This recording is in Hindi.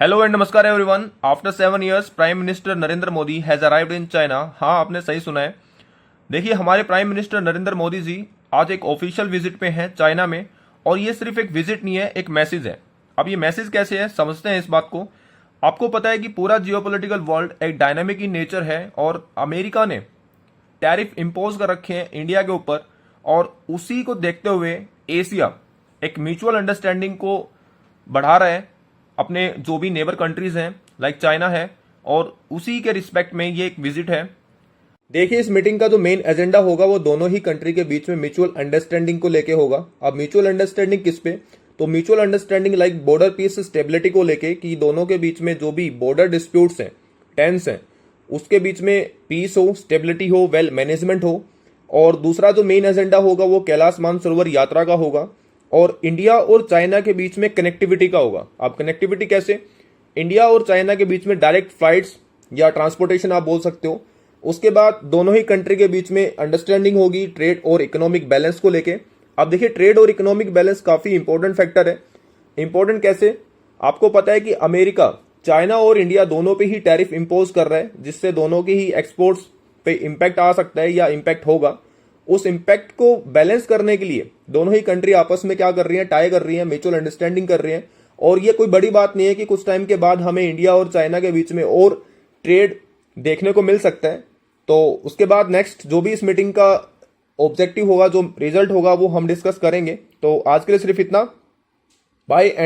हेलो एंड नमस्कार everyone. After 7 years prime minister Narendra Modi has arrived in China. हाँ, आपने सही सुना है। देखिए, हमारे प्राइम मिनिस्टर नरेंद्र मोदी जी आज एक ऑफिशियल विजिट पे हैं चाइना में। और ये सिर्फ एक विजिट नहीं है, एक मैसेज है। अब ये मैसेज कैसे है, समझते हैं इस बात को। आपको पता है कि पूरा जियोपॉलिटिकल वर्ल्ड एक डायनामिक इन नेचर है और अमेरिका ने टैरिफ इम्पोज कर रखे हैं इंडिया के ऊपर। और उसी को देखते हुए एशिया एक म्यूचुअल अंडरस्टैंडिंग को बढ़ा रहा है अपने जो भी नेबर कंट्रीज हैं लाइक चाइना है। और उसी के रिस्पेक्ट में ये एक विजिट है। देखिए, इस मीटिंग का जो मेन एजेंडा होगा वो दोनों ही कंट्री के बीच में म्यूचुअल अंडरस्टैंडिंग को लेके होगा। अब म्यूचुअल अंडरस्टैंडिंग किस पे, तो mutual understanding like border peace stability को लेके कि दोनों के बीच में जो भी बॉर्डर डिस्प्यूट्स हैं, टेंस हैं, उसके बीच में पीस हो, स्टेबिलिटी हो, वेल मैनेजमेंट हो। और दूसरा जो मेन एजेंडा होगा वो कैलाश मानसरोवर यात्रा का होगा और इंडिया और चाइना के बीच में कनेक्टिविटी का होगा। अब कनेक्टिविटी कैसे, इंडिया और चाइना के बीच में डायरेक्ट फ्लाइट्स या ट्रांसपोर्टेशन आप बोल सकते हो। उसके बाद दोनों ही कंट्री के बीच में अंडरस्टैंडिंग होगी ट्रेड और इकोनॉमिक बैलेंस को लेके। अब देखिए, ट्रेड और इकोनॉमिक बैलेंस काफी इंपॉर्टेंट फैक्टर है। इंपॉर्टेंट कैसे, आपको पता है कि अमेरिका चाइना और इंडिया दोनों पे ही टैरिफ इंपोज कर रहा है, जिससे दोनों की ही एक्सपोर्ट्स पे इंपैक्ट आ सकता है या इंपैक्ट होगा। उस इंपैक्ट को बैलेंस करने के लिए दोनों ही कंट्री आपस में क्या कर रही हैं, टाई कर रही हैं, म्यूचुअल अंडरस्टैंडिंग कर रही हैं। और ये कोई बड़ी बात नहीं है कि कुछ टाइम के बाद हमें इंडिया और चाइना के बीच में और ट्रेड देखने को मिल सकता है। तो उसके बाद नेक्स्ट जो भी इस मीटिंग का ऑब्जेक्टिव होगा, जो रिजल्ट होगा, वो हम डिस्कस करेंगे। तो आज के लिए सिर्फ इतना। Bye and